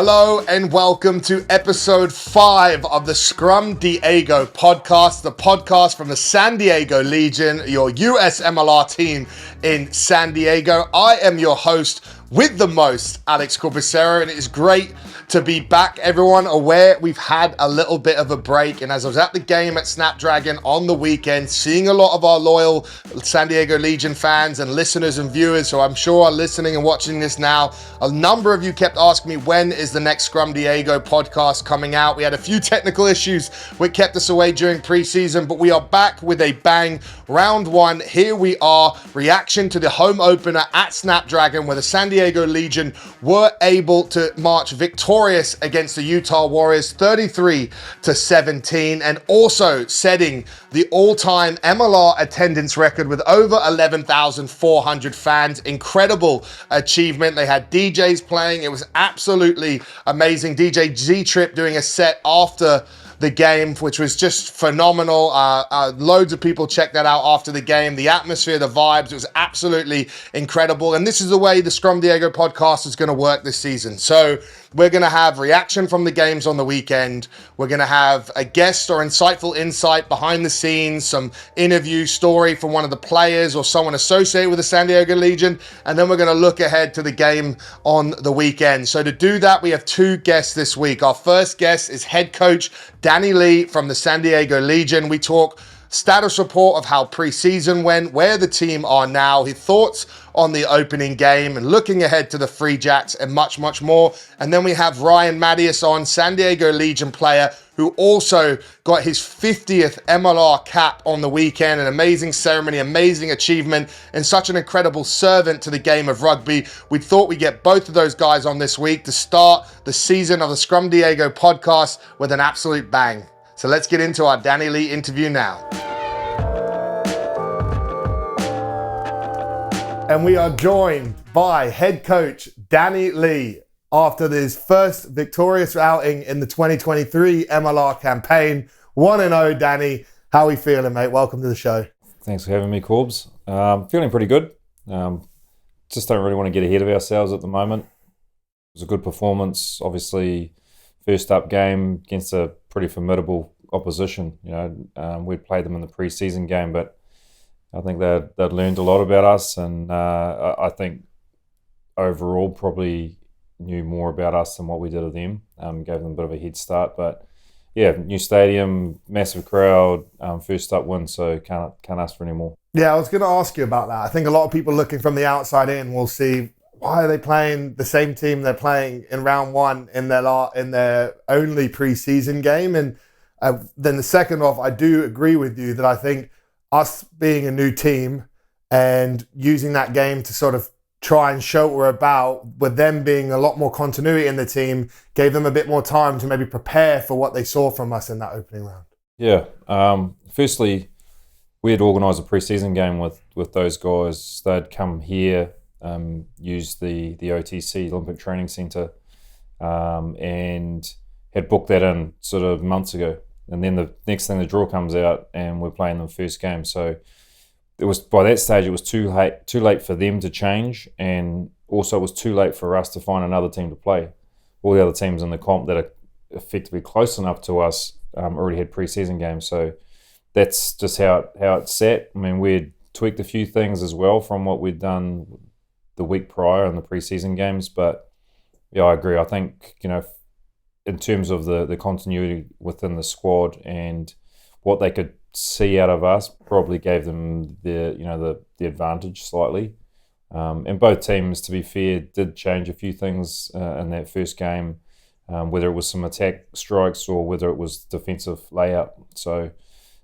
Hello and welcome to episode 5 of the Scrum Diego podcast, the podcast from the San Diego Legion, your US MLR team in San Diego. I am your host with the most, Alex Corbisiero, and it is great to be back. Everyone aware we've had a little bit of a break, and as I was at the game at Snapdragon on the weekend, seeing a lot of our loyal San Diego Legion fans and listeners and viewers who I'm sure are listening and watching this now, a number of you kept asking me, when is the next Scrum Diego podcast coming out? We had a few technical issues which kept us away during preseason, but we are back with a bang. Round 1, here we are, reaction to the home opener at Snapdragon, where the San Diego Legion were able to march victorious against the Utah Warriors 33-17, and also setting the all-time MLR attendance record with over 11,400 fans. Incredible achievement. They had DJs playing. It was absolutely amazing. DJ Z-Trip doing a set after the game, which was just phenomenal. Loads of people checked that out after the game. The atmosphere, the vibes, it was absolutely incredible. And this is the way the Scrum Diego podcast is going to work this season. So we're going to have reaction from the games on the weekend. We're going to have a guest or insightful insight behind the scenes, some interview story from one of the players or someone associated with the San Diego Legion. And then we're going to look ahead to the game on the weekend. So to do that, we have 2 guests this week. Our first guest is head coach Danny Lee from the San Diego Legion. We talk status report of how preseason went, where the team are now, his thoughts on the opening game, and looking ahead to the Free Jacks, and much, much more. And then we have Ryan Matyas on, San Diego Legion player, who also got his 50th MLR cap on the weekend. An amazing ceremony, amazing achievement, and such an incredible servant to the game of rugby. We thought we'd get both of those guys on this week to start the season of the Scrum Diego podcast with an absolute bang. So let's get into our Danny Lee interview now. And we are joined by head coach Danny Lee after his first victorious outing in the 2023 MLR campaign. 1-0, Danny. How are we feeling, mate? Welcome to the show. Thanks for having me, Corbs. Feeling pretty good. Just don't really want to get ahead of ourselves at the moment. It was a good performance. Obviously, first up game against a pretty formidable opposition. We'd played them in the preseason game, but I think they'd learned a lot about us, and I think overall probably knew more about us than what we did of them. Gave them a bit of a head start, but yeah, new stadium, massive crowd, first up win, so can't ask for any more. Yeah, I was going to ask you about that. I think a lot of people looking from the outside in will see, why are they playing the same team they're playing in round 1 in their only preseason game? And then the second off, I do agree with you that I think us being a new team and using that game to sort of try and show what we're about, with them being a lot more continuity in the team, gave them a bit more time to maybe prepare for what they saw from us in that opening round. Yeah. Firstly, we had organised a pre-season game with those guys. They'd come here, use the OTC, Olympic Training Centre, and had booked that in sort of months ago. And then the next thing, the draw comes out and we're playing them first game. So it was, by that stage, it was too late for them to change, and also it was too late for us to find another team to play. All the other teams in the comp that are effectively close enough to us already had preseason games. So that's just how it sat. I mean, we'd tweaked a few things as well from what we'd done the week prior in the preseason games. But yeah, I agree. I think, in terms of the continuity within the squad and what they could see out of us, probably gave them the advantage slightly. And both teams, to be fair, did change a few things in that first game, whether it was some attack strikes or whether it was defensive layout. So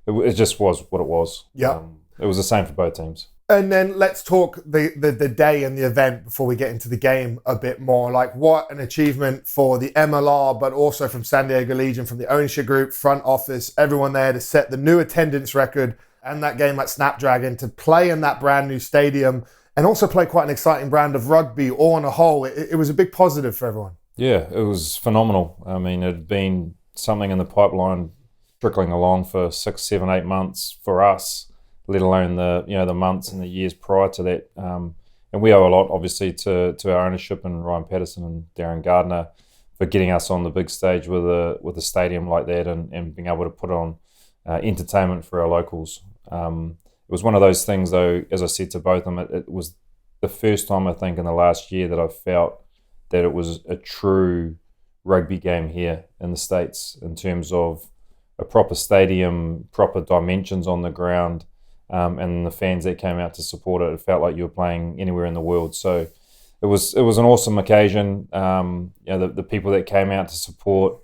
it just was what it was. Yeah, it was the same for both teams. And then let's talk the day and the event before we get into the game a bit more. Like, what an achievement for the MLR, but also from San Diego Legion, from the ownership group, front office, everyone there to set the new attendance record and that game at Snapdragon, to play in that brand new stadium and also play quite an exciting brand of rugby all on a whole. It was a big positive for everyone. Yeah, it was phenomenal. I mean, it had been something in the pipeline trickling along for 6, 7, 8 months for us, let alone the months and the years prior to that. And we owe a lot, obviously, to our ownership and Ryan Patterson and Darren Gardner getting us on the big stage with a stadium like that, and being able to put on entertainment for our locals. It was one of those things, though, as I said to both of them, it was the first time, I think, in the last year that I felt that it was a true rugby game here in the States, in terms of a proper stadium, proper dimensions on the ground, and the fans that came out to support it. It felt like you were playing anywhere in the world. So it was an awesome occasion. The people that came out to support,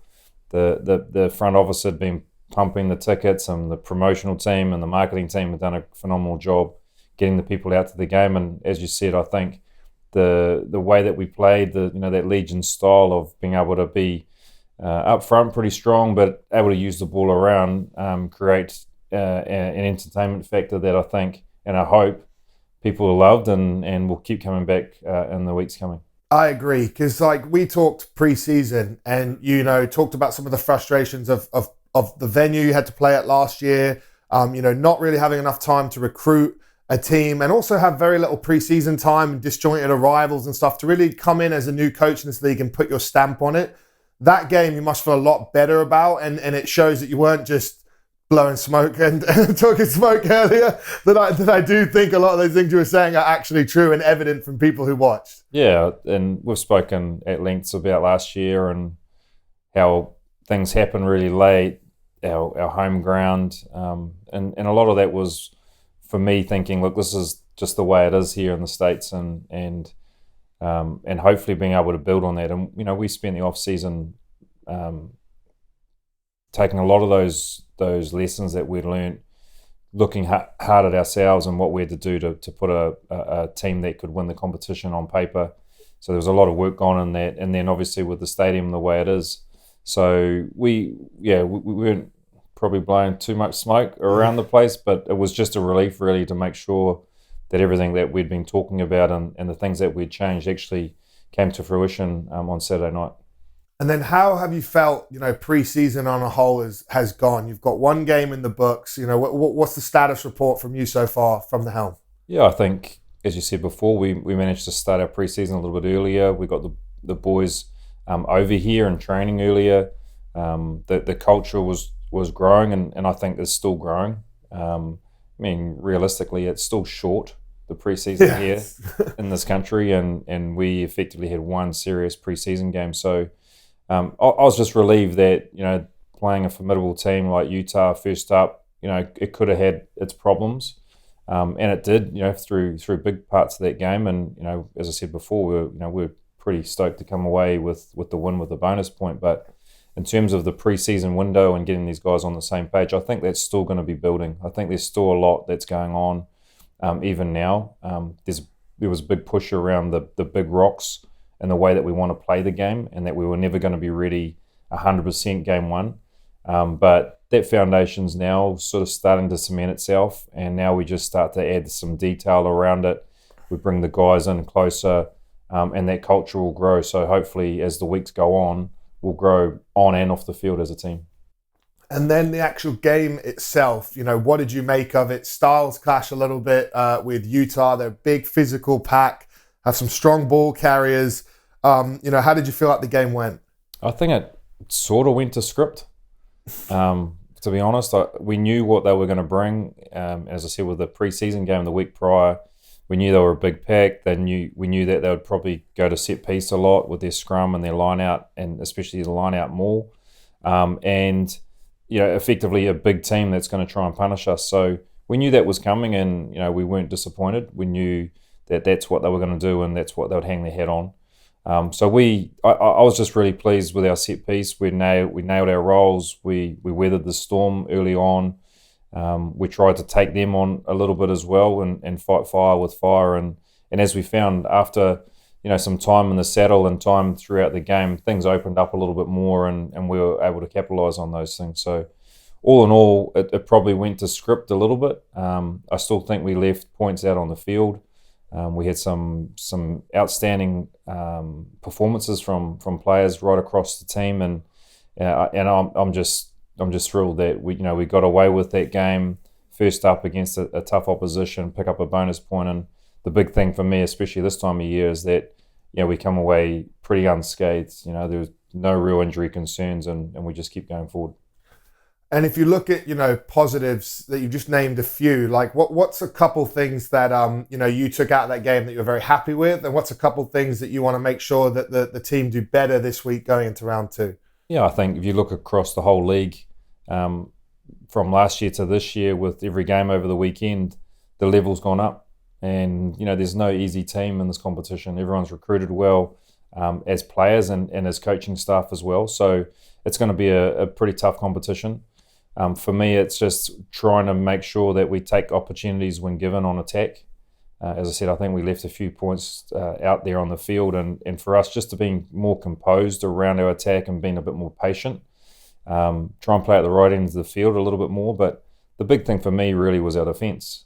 the front office had been pumping the tickets, and the promotional team and the marketing team had done a phenomenal job getting the people out to the game. And as you said, I think the way that we played, that Legion style of being able to be up front pretty strong, but able to use the ball around, create an entertainment factor that I think and I hope people loved and will keep coming back in the weeks coming. I agree, because we talked pre-season, and talked about some of the frustrations of the venue you had to play at last year. Not really having enough time to recruit a team, and also have very little pre-season time and disjointed arrivals and stuff to really come in as a new coach in this league and put your stamp on it. That game you must feel a lot better about, and it shows that you weren't just blowing smoke and talking smoke earlier, that I do think a lot of those things you were saying are actually true and evident from people who watched. Yeah, and we've spoken at length about last year and how things happen really late, our home ground, and a lot of that was for me thinking, look, this is just the way it is here in the States, and hopefully being able to build on that. And we spent the off season taking a lot of those lessons that we'd learned, looking hard at ourselves and what we had to do to put a team that could win the competition on paper. So there was a lot of work gone in that, and then obviously with the stadium the way it is. So we weren't probably blowing too much smoke around the place, but it was just a relief really to make sure that everything that we'd been talking about and the things that we'd changed actually came to fruition on Saturday night. And then how have you felt, pre-season on a whole has gone? You've got one game in the books. What's the status report from you so far from the helm? Yeah, I think, as you said before, we managed to start our pre-season a little bit earlier. We got the boys over here and training earlier. The culture was growing, and I think it's still growing. Realistically, it's still short, the pre-season here in this country, and we effectively had one serious pre-season game. So I was just relieved that, playing a formidable team like Utah first up, it could have had its problems. And it did, through big parts of that game. And, as I said before, we're pretty stoked to come away with the win with the bonus point. But in terms of the preseason window and getting these guys on the same page, I think that's still going to be building. I think there's still a lot that's going on even now. There was a big push around the big rocks and the way that we want to play the game, and that we were never going to be ready 100% game one. But that foundation's now sort of starting to cement itself, and now we just start to add some detail around it. We bring the guys in closer, and that culture will grow. So hopefully as the weeks go on, we'll grow on and off the field as a team. And then the actual game itself, what did you make of it? Styles clash a little bit with Utah. They're a big physical pack, have some strong ball carriers. How did you feel like the game went? I think it sort of went to script. To be honest, we knew what they were going to bring. As I said, with the preseason game the week prior, we knew they were a big pack. We knew that they would probably go to set piece a lot with their scrum and their line out, and especially the line out maul. Effectively a big team that's going to try and punish us. So we knew that was coming, and we weren't disappointed. We knew that that's what they were going to do, and that's what they would hang their hat on. So I was just really pleased with our set piece. We nailed our roles. We weathered the storm early on. We tried to take them on a little bit as well, and fight fire with fire. And as we found after some time in the saddle and time throughout the game, things opened up a little bit more, and we were able to capitalise on those things. So all in all, it probably went to script a little bit. I still think we left points out on the field. We had some outstanding performances from players right across the team, and I'm just thrilled that we got away with that game first up against a tough opposition, pick up a bonus point. And the big thing for me, especially this time of year, is that we come away pretty unscathed. There no real injury concerns, and we just keep going forward. And if you look at, positives that you just named a few, like what's a couple things that, you took out of that game that you're very happy with? And what's a couple things that you want to make sure that the team do better this week going into round 2? Yeah, I think if you look across the whole league, from last year to this year, with every game over the weekend, the level's gone up. And, there's no easy team in this competition. Everyone's recruited well, as players and as coaching staff as well. So it's going to be a pretty tough competition. For me, it's just trying to make sure that we take opportunities when given on attack. As I said, I think we left a few points out there on the field, and for us just to be more composed around our attack and being a bit more patient. Try and play at the right end of the field a little bit more, but the big thing for me really was our defence.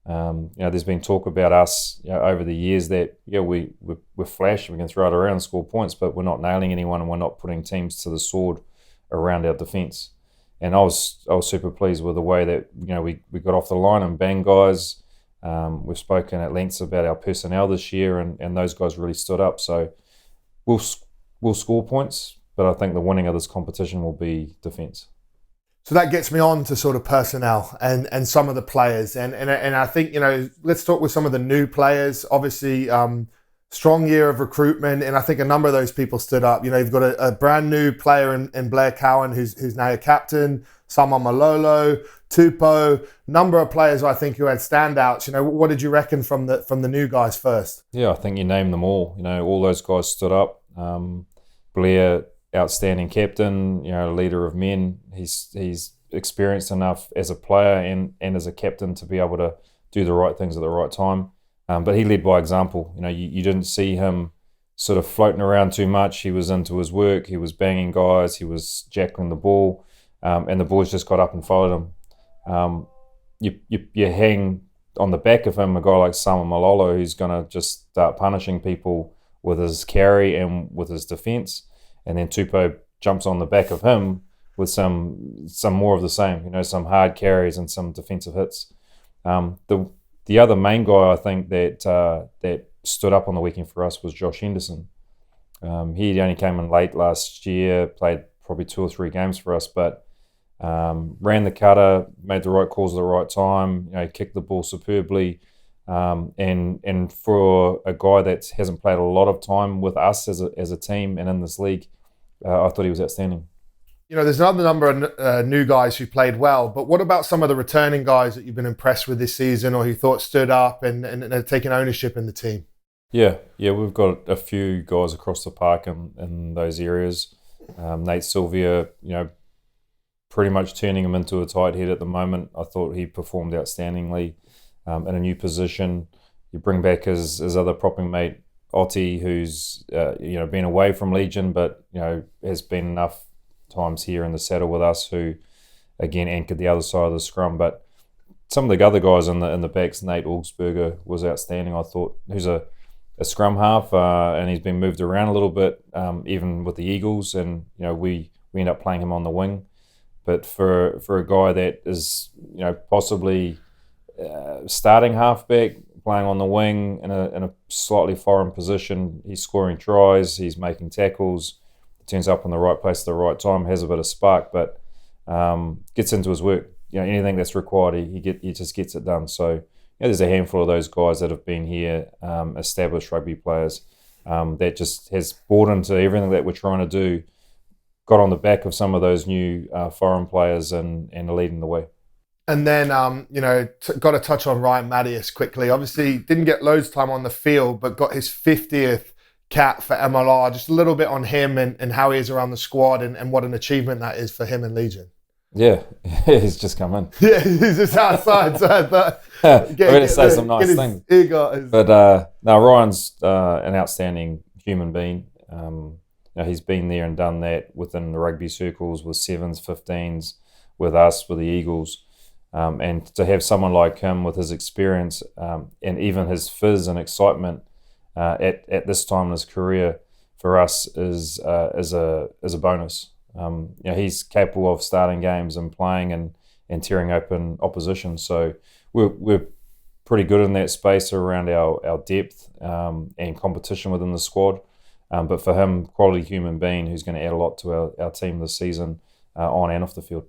There's been talk about us over the years that we're flash, we can throw it around and score points, but we're not nailing anyone and we're not putting teams to the sword around our defence. And I was super pleased with the way that we got off the line and banged guys. We've spoken at length about our personnel this year, and those guys really stood up. So we'll score points, but I think the winning of this competition will be defence. So that gets me on to sort of personnel and some of the players. And I think, let's talk with some of the new players. Obviously, strong year of recruitment, and I think a number of those people stood up. You've got a brand new player in Blair Cowan, who's now your captain, Sama Malolo, Tupou, number of players I think who had standouts. What did you reckon from the new guys first? Yeah, I think you named them all. All those guys stood up. Blair, outstanding captain, leader of men. He's experienced enough as a player and as a captain to be able to do the right things at the right time. But he led by example. You didn't see him sort of floating around too much. He was into his work. He was banging guys. He was jackling the ball, and the boys just got up and followed him. You hang on the back of him a guy like Sama Malolo, who's going to just start punishing people with his carry and with his defence, and then Tupou jumps on the back of him with some more of the same. Some hard carries and some defensive hits. The other main guy I think that stood up on the weekend for us was Josh Henderson. He only came in late last year, played probably 2 or 3 games for us, but ran the cutter, made the right calls at the right time, kicked the ball superbly. And for a guy that hasn't played a lot of time with us as a team and in this league, I thought he was outstanding. There's another number of new guys who played well, but what about some of the returning guys that you've been impressed with this season or who thought stood up and are taking ownership in the team? Yeah, we've got a few guys across the park in those areas. Nate Sylvia, pretty much turning him into a tight head at the moment. I thought he performed outstandingly in a new position. You bring back his other propping mate, Otti, who's been away from Legion, but has been enough times here in the saddle with us, who again anchored the other side of the scrum. But some of the other guys in the backs, Nate Augsburger was outstanding, I thought, who's a scrum half, and he's been moved around a little bit, even with the Eagles, and we end up playing him on the wing. But for a guy that is possibly starting halfback, playing on the wing in a slightly foreign position, he's scoring tries, he's making tackles, turns up in the right place at the right time, has a bit of spark, but gets into his work. Anything that's required, he just gets it done. So there's a handful of those guys that have been here, established rugby players, that just has bought into everything that we're trying to do, got on the back of some of those new foreign players and are leading the way. And then, got to touch on Ryan Matyas quickly. Obviously, didn't get loads of time on the field, but got his 50th cap for MLR. Just a little bit on him and how he is around the squad and what an achievement that is for him and Legion. Yeah, he's just come in. Yeah, he's just outside. So I thought, I'm going to say some nice things. But no, Ryan's an outstanding human being. He's been there and done that within the rugby circles with 7s, 15s, with us, with the Eagles. And to have someone like him with his experience and even his fizz and excitement at this time in his career for us is a bonus. He's capable of starting games and playing and tearing open opposition. So we're pretty good in that space around our depth and competition within the squad. But for him, quality human being who's going to add a lot to our team this season, on and off the field.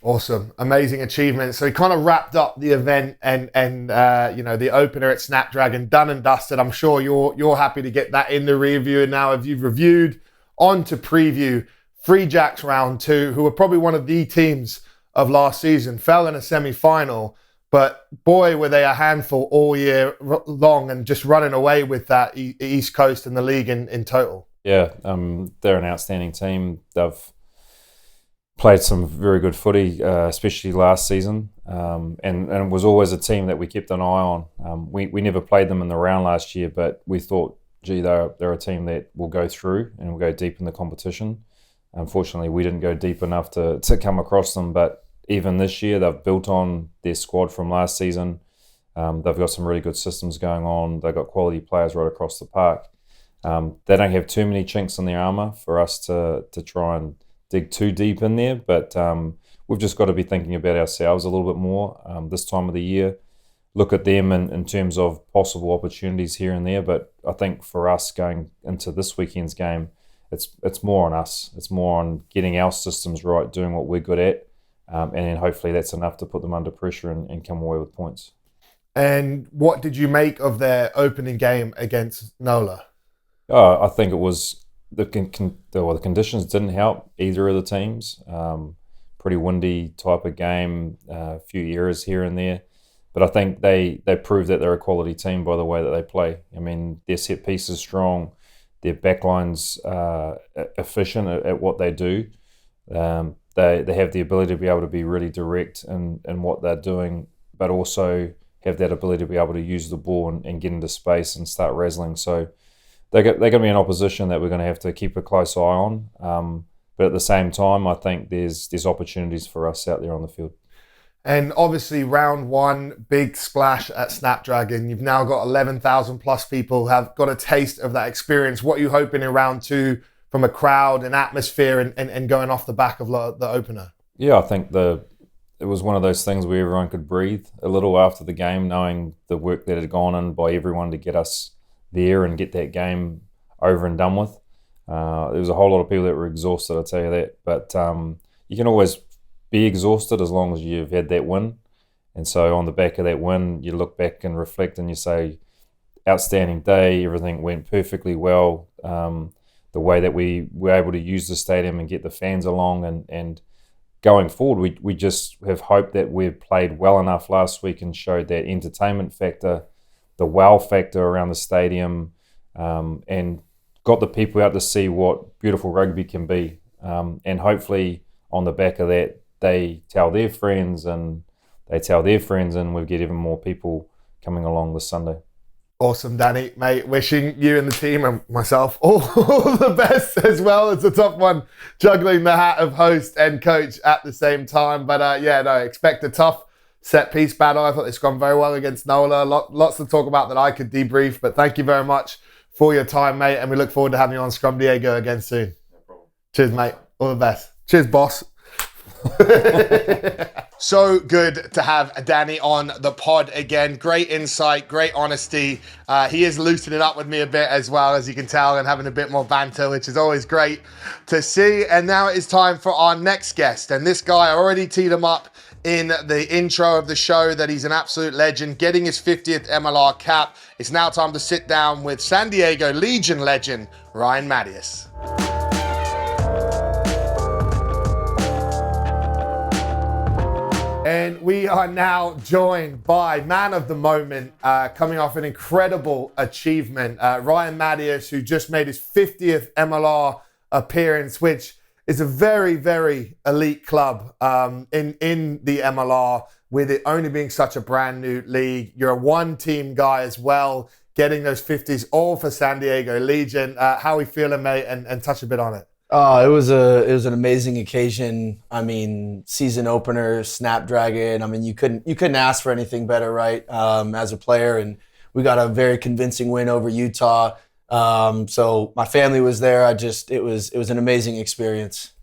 Awesome, amazing achievement. So he kind of wrapped up the event and the opener at Snapdragon, done and dusted. I'm sure you're happy to get that in the review. And now, if you've reviewed, on to preview Free Jacks round 2, who were probably one of the teams of last season, fell in a semi-final, but boy, were they a handful all year long and just running away with that East Coast and the league in total. Yeah, they're an outstanding team. They've played some very good footy, especially last season, and it was always a team that we kept an eye on. We never played them in the round last year, but we thought, gee, they're a team that will go through and will go deep in the competition. Unfortunately, we didn't go deep enough to come across them, but even this year, they've built on their squad from last season. They've got some really good systems going on. They've got quality players right across the park. They don't have too many chinks in their armour for us to try and dig too deep in there, but we've just got to be thinking about ourselves a little bit more this time of the year. Look at them in terms of possible opportunities here and there, but I think for us going into this weekend's game, it's more on us. It's more on getting our systems right, doing what we're good at, and then hopefully that's enough to put them under pressure and come away with points. And what did you make of their opening game against NOLA? I think it was the conditions didn't help either of the teams. Pretty windy type of game, a few errors here and there. But I think they proved that they're a quality team by the way that they play. I mean, their set piece is strong. Their backline's efficient at what they do. They have the ability to be able to be really direct in what they're doing, but also have that ability to be able to use the ball and get into space and start razzling. So they're going to be an opposition that we're going to have to keep a close eye on. But at the same time, I think there's opportunities for us out there on the field. And obviously, round 1, big splash at Snapdragon. You've now got 11,000 plus people have got a taste of that experience. What are you hoping in round 2 from a crowd and atmosphere and going off the back of the opener? Yeah, I think it was one of those things where everyone could breathe a little after the game, knowing the work that had gone in by everyone to get us there and get that game over and done with. There was a whole lot of people that were exhausted, I'll tell you that. But you can always be exhausted as long as you've had that win. And so on the back of that win, you look back and reflect and you say, outstanding day, everything went perfectly well. The way that we were able to use the stadium and get the fans along and going forward, we just have hoped that we've played well enough last week and showed that entertainment factor, the wow factor around the stadium, and got the people out to see what beautiful rugby can be. And hopefully on the back of that, they tell their friends and we get even more people coming along this Sunday. Awesome, Danny, mate. Wishing you and the team and myself all the best, as well as the top one, juggling the hat of host and coach at the same time. But expect a tough set piece battle. I thought it's gone very well against NOLA. Lots to talk about that I could debrief, but thank you very much for your time, mate. And we look forward to having you on Scrum Diego again soon. No problem. Cheers, mate. All the best. Cheers, boss. So good to have Danny on the pod again. Great insight, great honesty. He is loosening up with me a bit as well, as you can tell, and having a bit more banter, which is always great to see. And now it is time for our next guest. And this guy, I already teed him up in the intro of the show that he's an absolute legend, getting his 50th MLR cap. It's now time to sit down with San Diego Legion legend, Ryan Matyas. And we are now joined by man of the moment, coming off an incredible achievement, Ryan Matyas, who just made his 50th MLR appearance, which is a very, very elite club in the MLR, with it only being such a brand new league. You're a one-team guy as well, getting those 50s all for San Diego Legion. How are we feeling, mate? And touch a bit on it. It was an amazing occasion. I mean, season opener, Snapdragon. I mean, you couldn't ask for anything better, right? As a player, and we got a very convincing win over Utah. So my family was there. It was an amazing experience.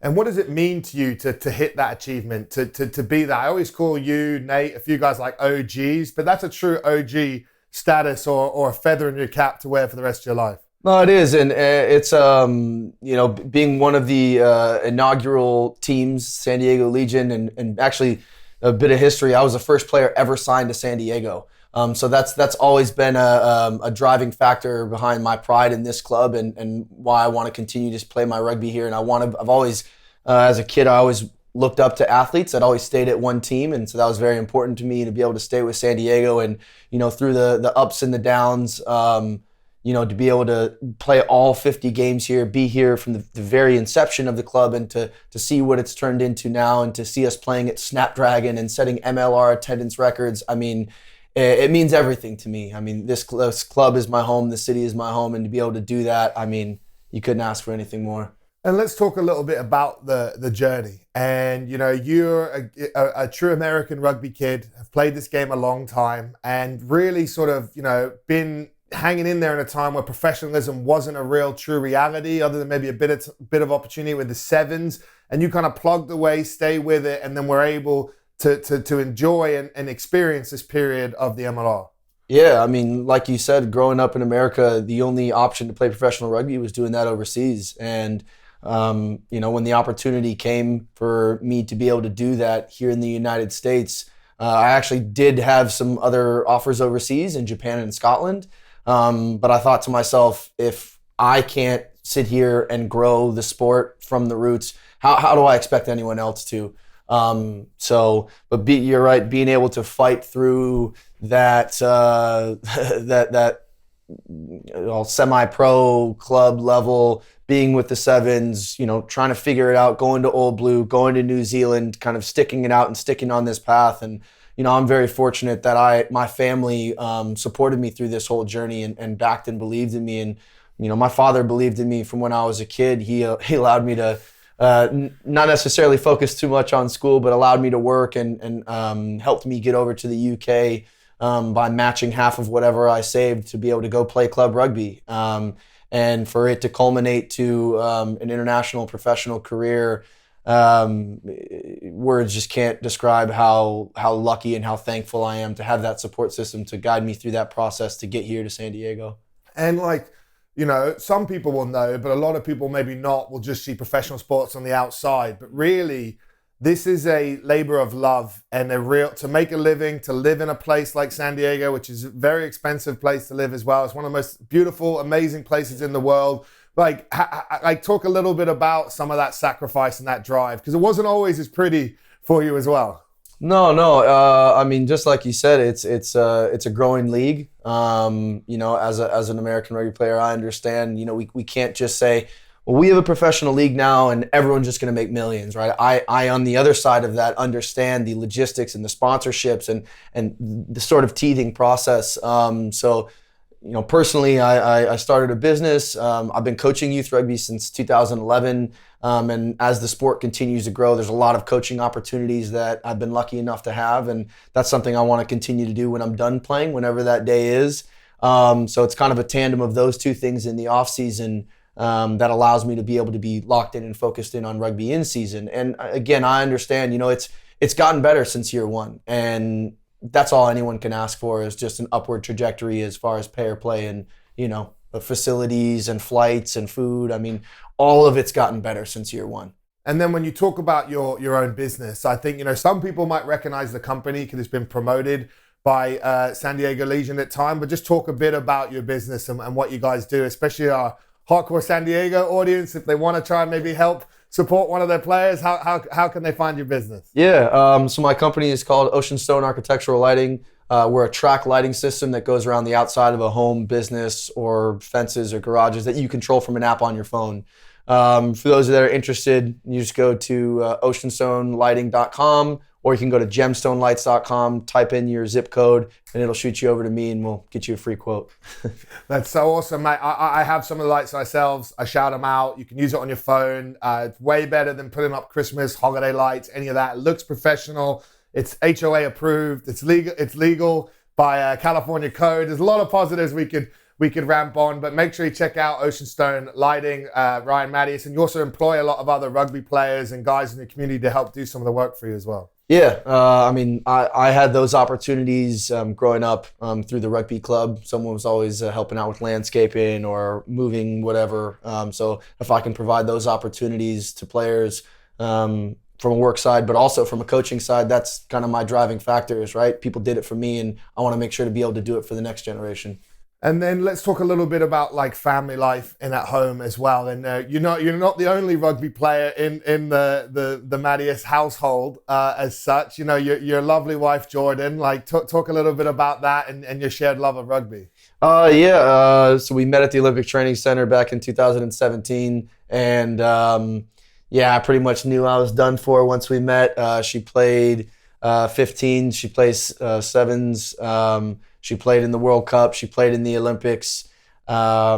And what does it mean to you to hit that achievement, to be that? I always call you, Nate, a few guys like OGs, but that's a true OG status or a feather in your cap to wear for the rest of your life. No, it is, and it's being one of the inaugural teams, San Diego Legion, and actually a bit of history. I was the first player ever signed to San Diego, so that's always been a driving factor behind my pride in this club and why I want to continue to play my rugby here. And I've always, as a kid, I always looked up to athletes that always stayed at one team, and so that was very important to me to be able to stay with San Diego, and through the ups and the downs. To be able to play all 50 games here, be here from the very inception of the club, and to see what it's turned into now, and to see us playing at Snapdragon and setting MLR attendance records. I mean, it means everything to me. I mean, this club is my home, the city is my home, and to be able to do that, I mean, you couldn't ask for anything more. And let's talk a little bit about the journey. And, you're a true American rugby kid, have played this game a long time, and really sort of, been hanging in there in a time where professionalism wasn't a real true reality, other than maybe a bit of opportunity with the sevens, and you kind of plugged away, stay with it, and then were able to enjoy and experience this period of the MLR. Yeah, I mean, like you said, growing up in America, the only option to play professional rugby was doing that overseas. And when the opportunity came for me to be able to do that here in the United States, I actually did have some other offers overseas in Japan and Scotland. But I thought to myself, if I can't sit here and grow the sport from the roots, how do I expect anyone else to? You're right, being able to fight through that semi-pro club level, being with the sevens, trying to figure it out, going to Old Blue, going to New Zealand, kind of sticking it out and sticking on this path. And I'm very fortunate that my family supported me through this whole journey and backed and believed in me. And, my father believed in me from when I was a kid. He allowed me to not necessarily focus too much on school, but allowed me to work and helped me get over to the UK by matching half of whatever I saved to be able to go play club rugby. And for it to culminate to an international professional career, words just can't describe how lucky and how thankful I am to have that support system to guide me through that process to get here to San Diego. And some people will know, but a lot of people maybe not, will just see professional sports on the outside. But really, this is a labor of love and to make a living, to live in a place like San Diego, which is a very expensive place to live as well. It's one of the most beautiful, amazing places in the world. Talk a little bit about some of that sacrifice and that drive, because it wasn't always as pretty for you as well. No. I mean, just like you said, it's a growing league. As an American rugby player, I understand. We can't just say, well, we have a professional league now, and everyone's just going to make millions, right? I on the other side of that understand the logistics and the sponsorships and the sort of teething process. Personally, I started a business. I've been coaching youth rugby since 2011. And as the sport continues to grow, there's a lot of coaching opportunities that I've been lucky enough to have. And that's something I want to continue to do when I'm done playing, whenever that day is. So it's kind of a tandem of those two things in the off season that allows me to be able to be locked in and focused in on rugby in season. And again, I understand, it's gotten better since year one. And that's all anyone can ask for, is just an upward trajectory as far as pay or play and, the facilities and flights and food. I mean, all of it's gotten better since year one. And then when you talk about your own business, I think, some people might recognize the company because it's been promoted by San Diego Legion at time, but just talk a bit about your business and what you guys do, especially our hardcore San Diego audience. If they want to try and maybe help support one of their players, how can they find your business? Yeah, so my company is called Ocean Stone Architectural Lighting. We're a track lighting system that goes around the outside of a home, business, or fences or garages that you control from an app on your phone. For those that are interested, you just go to oceanstonelighting.com, or you can go to gemstonelights.com, type in your zip code, and it'll shoot you over to me, and we'll get you a free quote. That's so awesome, mate. I have some of the lights ourselves. I shout them out. You can use it on your phone. It's way better than putting up Christmas, holiday lights, any of that. It looks professional. It's HOA approved. It's legal by California code. There's a lot of positives we could ramp on, but make sure you check out Ocean Stone Lighting, Ryan Matyas, and you also employ a lot of other rugby players and guys in the community to help do some of the work for you as well. Yeah, I mean, I had those opportunities growing up through the rugby club. Someone was always helping out with landscaping or moving, whatever. So if I can provide those opportunities to players from a work side, but also from a coaching side, that's kind of my driving factors, right? People did it for me, and I want to make sure to be able to do it for the next generation. And then let's talk a little bit about like family life and at home as well. And you're not the only rugby player in the Matyas household as such. You know, your lovely wife Jordan. Like talk a little bit about that and your shared love of rugby. So we met at the Olympic Training Center back in 2017, and I pretty much knew I was done for once we met. She played 15. She plays sevens. She played in the World Cup. She played in the Olympics. I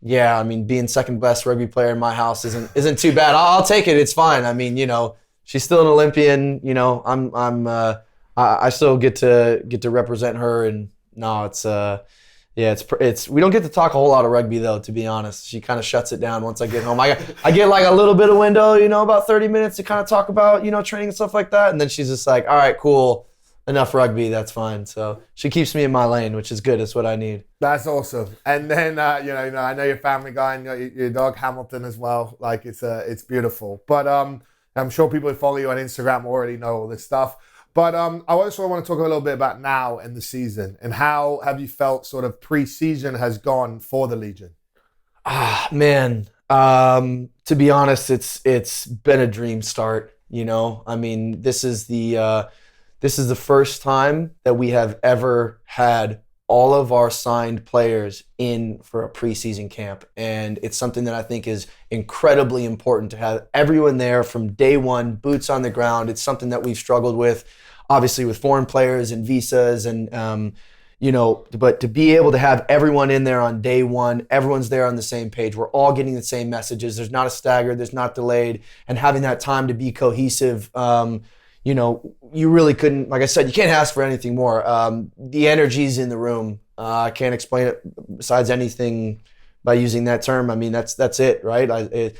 mean, being second best rugby player in my house isn't too bad. I'll take it. It's fine. I mean, you know, she's still an Olympian. You know, I still get to represent her. And no, it's we don't get to talk a whole lot of rugby though, to be honest. She kind of shuts it down once I get home. I get like a little bit of window, you know, about 30 minutes to kind of talk about, you know, training and stuff like that. And then she's just like, all right, cool. Enough rugby, that's fine. So she keeps me in my lane, which is good. It's what I need. That's awesome. And then I know your family guy and your dog Hamilton as well. Like it's beautiful. But I'm sure people who follow you on Instagram already know all this stuff. But I also want to talk a little bit about now and the season and how have you felt sort of pre-season has gone for the Legion? Man, to be honest, it's been a dream start. You know, I mean, this is the first time that we have ever had all of our signed players in for a preseason camp. And it's something that I think is incredibly important to have everyone there from day one, boots on the ground. It's something that we've struggled with, obviously with foreign players and visas and, but to be able to have everyone in there on day one, everyone's there on the same page. We're all getting the same messages. There's not a stagger, there's not delayed, and having that time to be cohesive, you really couldn't, like I said, you can't ask for anything more. The energy's in the room. I can't explain it besides anything by using that term. I mean, that's it, right?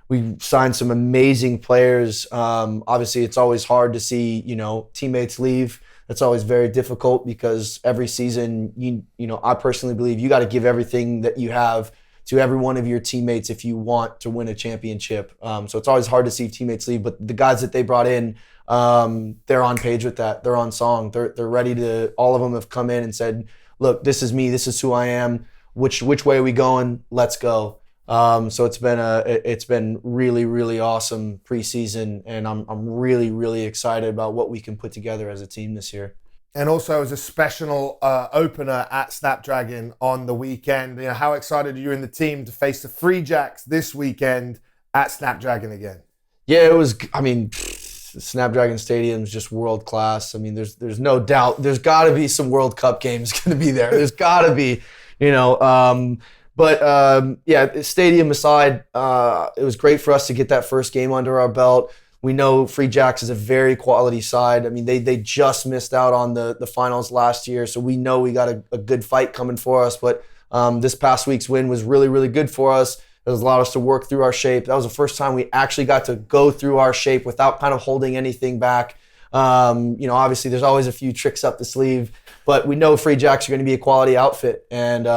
We signed some amazing players. Obviously, it's always hard to see, teammates leave. That's always very difficult because every season, I personally believe you got to give everything that you have to every one of your teammates if you want to win a championship. So it's always hard to see teammates leave, but the guys that they brought in, they're on page with that. They're on song. They're ready to. All of them have come in and said, "Look, this is me. This is who I am. Which way are we going? Let's go." So it's been really, really awesome preseason, and I'm really, really excited about what we can put together as a team this year. And also as a special opener at Snapdragon on the weekend. How excited are you and the team to face the Free Jacks this weekend at Snapdragon again? Yeah, it was. I mean, Snapdragon Stadium is just world class. I mean, there's no doubt. There's got to be some World Cup games going to be there. There's got to be, stadium aside, it was great for us to get that first game under our belt. We know Free Jacks is a very quality side. I mean, they just missed out on the finals last year, so we know we got a good fight coming for us. But this past week's win was really, really good for us. It has allowed us to work through our shape. That was the first time we actually got to go through our shape without kind of holding anything back. Obviously there's always a few tricks up the sleeve, but we know Free Jacks are going to be a quality outfit. And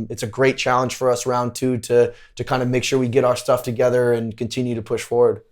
it's a great challenge for us round two to kind of make sure we get our stuff together and continue to push forward.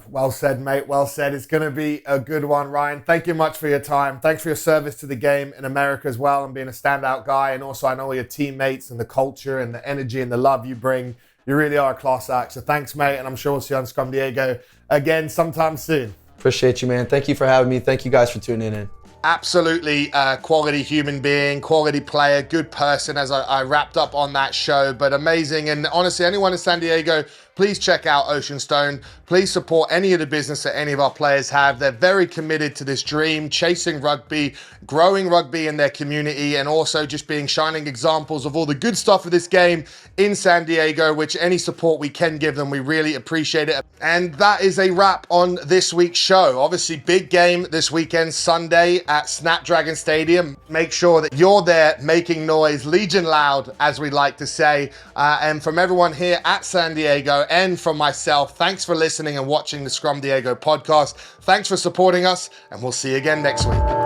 Well said, mate. Well said. It's going to be a good one, Ryan. Thank you much for your time. Thanks for your service to the game in America as well and being a standout guy. And also I know all your teammates and the culture and the energy and the love you bring. You really are a class act. So thanks, mate. And I'm sure we'll see you on Scrum Diego again sometime soon. Appreciate you, man. Thank you for having me. Thank you guys for tuning in. Absolutely quality human being, quality player, good person as I wrapped up on that show, but amazing. And honestly, anyone in San Diego, please check out Ocean Stone. Please support any of the business that any of our players have. They're very committed to this dream, chasing rugby, growing rugby in their community, and also just being shining examples of all the good stuff of this game in San Diego, which any support we can give them, we really appreciate it. And that is a wrap on this week's show. Obviously, big game this weekend, Sunday at Snapdragon Stadium. Make sure that you're there making noise, Legion loud, as we like to say. And from everyone here at San Diego and from myself, thanks for listening and watching the Scrum Diego podcast. Thanks for supporting us, and we'll see you again next week.